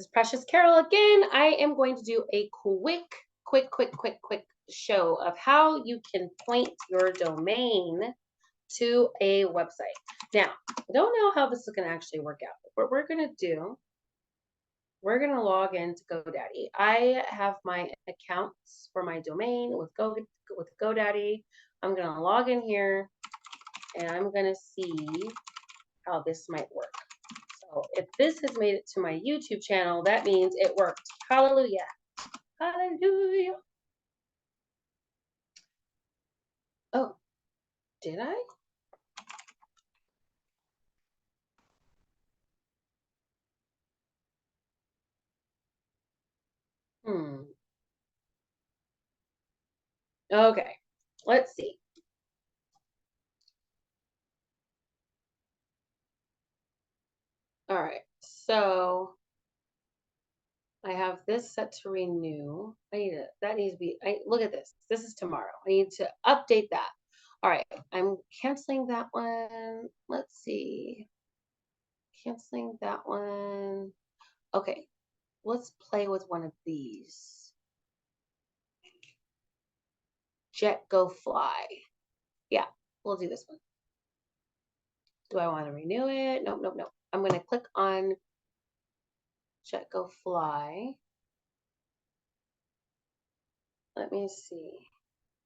is Precious Carol again. I am going to do a quick show of how you can point your domain to a website. Now, I don't know how this is going to actually work out, but what we're going to do, we're going to log into GoDaddy. I have my accounts for my domain with GoDaddy. I'm going to log in here and I'm going to see how this might work. So if this has made it to my YouTube channel, that means it worked. Hallelujah. Hallelujah. Oh, did I? Okay, let's see. All right, so I have this set to renew. That needs to be, look at this. This is tomorrow. I need to update that. All right, I'm canceling that one. Let's see. Canceling that one. Okay, let's play with one of these. Jet Go Fly. Yeah, we'll do this one. Do I want to renew it? Nope. I'm going to click on Jet Go Fly. Let me see.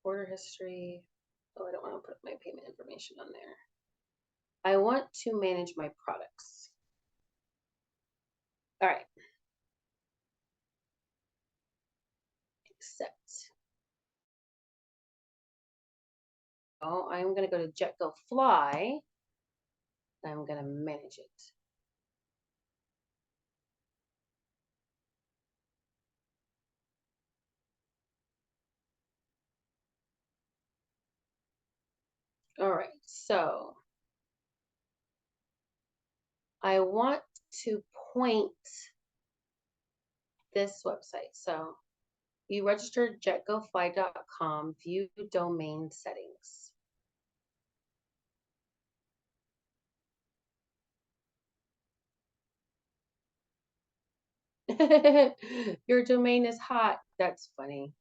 Order history. Oh, I don't want to put my payment information on there. I want to manage my products. All right. Accept. Oh, I'm going to go to Jet Go Fly. I'm going to manage it. All right, so I want to point this website. So you registered jetgofly.com, view domain settings. Your domain is hot. That's funny.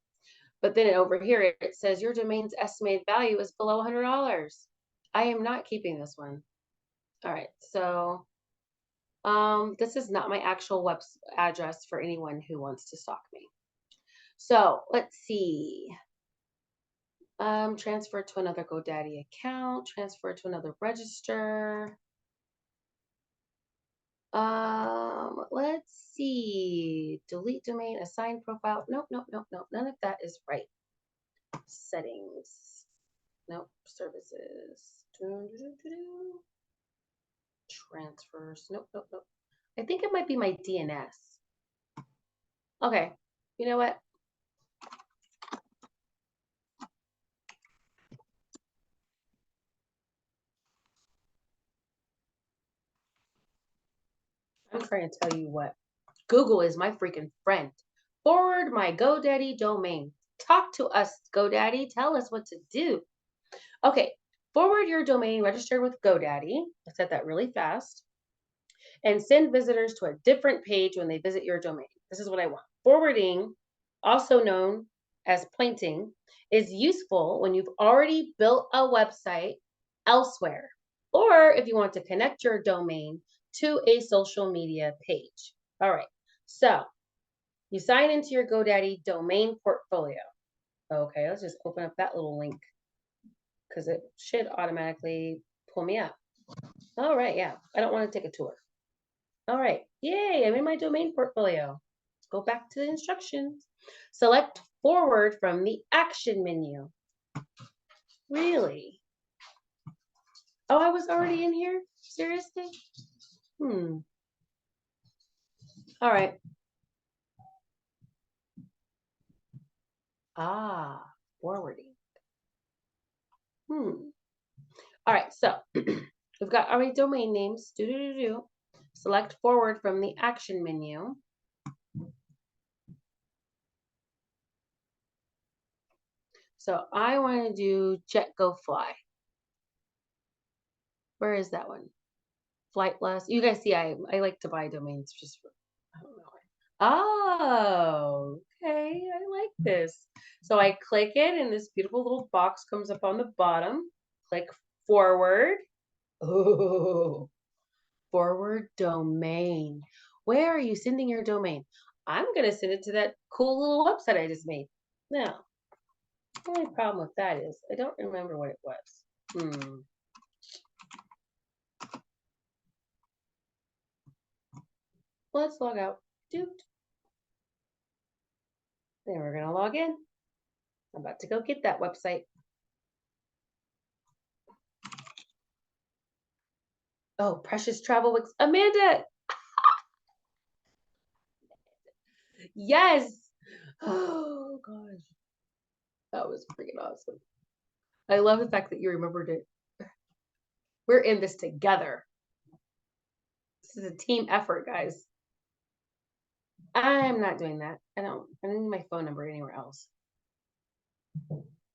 But then over here, it says your domain's estimated value is below $100. I am not keeping this one. All right, so this is not my actual web address for anyone who wants to stalk me. So let's see. Transfer to another GoDaddy account, transfer to another register. Let's see. Delete domain, assign profile. Nope. None of that is right. Settings. Nope. Services. Transfers. Nope. I think it might be my DNS. Okay. You know what? I'm trying to tell you what. Google is my freaking friend. Forward my GoDaddy domain. Talk to us, GoDaddy. Tell us what to do. Okay, forward your domain registered with GoDaddy. I said that really fast. And send visitors to a different page when they visit your domain. This is what I want. Forwarding, also known as pointing, is useful when you've already built a website elsewhere, or if you want to connect your domain to a social media page. All right, so you sign into your GoDaddy domain portfolio. Okay, let's just open up that little link because it should automatically pull me up. All right, yeah, I don't want to take a tour. All right, yay, I'm in my domain portfolio. Let's go back to the instructions. Select forward from the action menu. Really? Oh, I was already in here? Seriously? All right. Ah, forwarding. All right, so we've got our domain names. Select forward from the action menu. So I want to do Jet Go Fly. Where is that one? Flightless. You guys see, I like to buy domains just for, I don't know. Oh, okay. I like this. So I click it, and this beautiful little box comes up on the bottom. Click forward. Oh, forward domain. Where are you sending your domain? I'm going to send it to that cool little website I just made. Now, the only problem with that is I don't remember what it was. Let's log out. Doot. Then we're going to log in. I'm about to go get that website. Oh, Precious Travel Wix. Amanda! Yes! Oh, gosh. That was freaking awesome. I love the fact that you remembered it. We're in this together. This is a team effort, guys. I'm not doing that. I don't need my phone number anywhere else.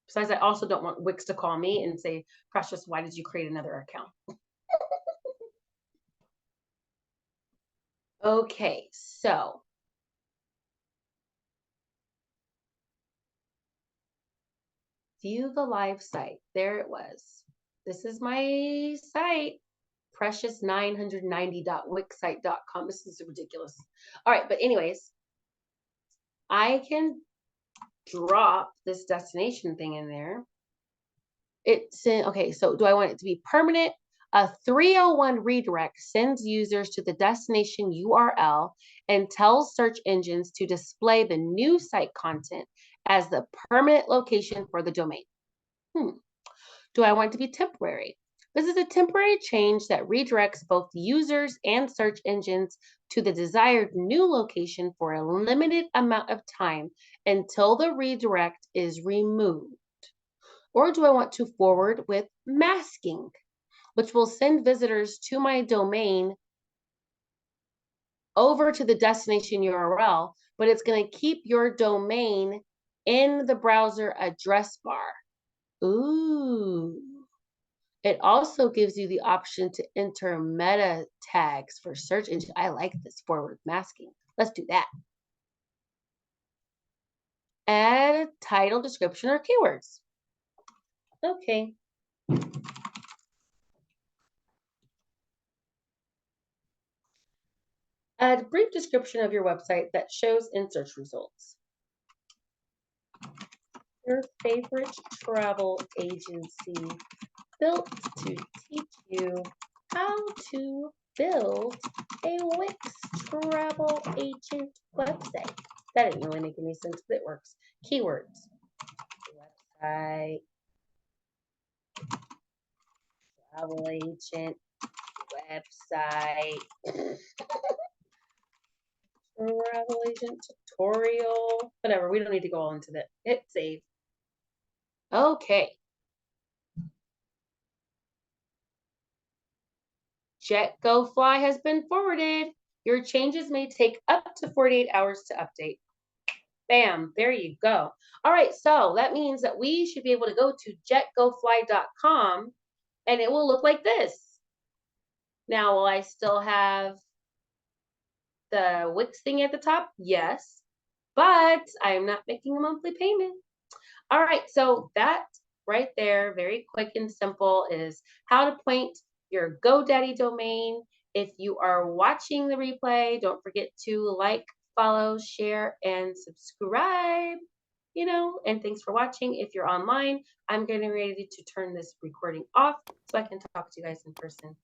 Besides, I also don't want Wix to call me and say, Precious, why did you create another account? Okay, so view the live site. There it was. This is my site, precious990.wixsite.com. This is ridiculous. All right, but anyways, I can drop this destination thing in there. It's in, okay, so do I want it to be permanent? A 301 redirect sends users to the destination URL and tells search engines to display the new site content as the permanent location for the domain. Do I want it to be temporary? This is a temporary change that redirects both users and search engines to the desired new location for a limited amount of time until the redirect is removed. Or do I want to forward with masking, which will send visitors to my domain over to the destination URL, but it's going to keep your domain in the browser address bar. Ooh. It also gives you the option to enter meta tags for search engine. I like this forward masking. Let's do that. Add a title, description, or keywords. Okay. Add a brief description of your website that shows in search results. Your favorite travel agency built to teach you how to build a Wix travel agent website. That didn't really make any sense, but it works. Keywords. Website. Travel agent. Website. Travel agent tutorial. Whatever. We don't need to go all into that. Hit save. Okay. Jet Go Fly has been forwarded. Your changes may take up to 48 hours to update. Bam, there you go. All right, so that means that we should be able to go to jetgofly.com and it will look like this. Now, will I still have the Wix thing at the top? Yes, but I'm not making a monthly payment. All right, so that right there, very quick and simple, is how to point your GoDaddy domain. If you are watching the replay, don't forget to like, follow, share, and subscribe. And thanks for watching. If you're online, I'm getting ready to turn this recording off so I can talk to you guys in person.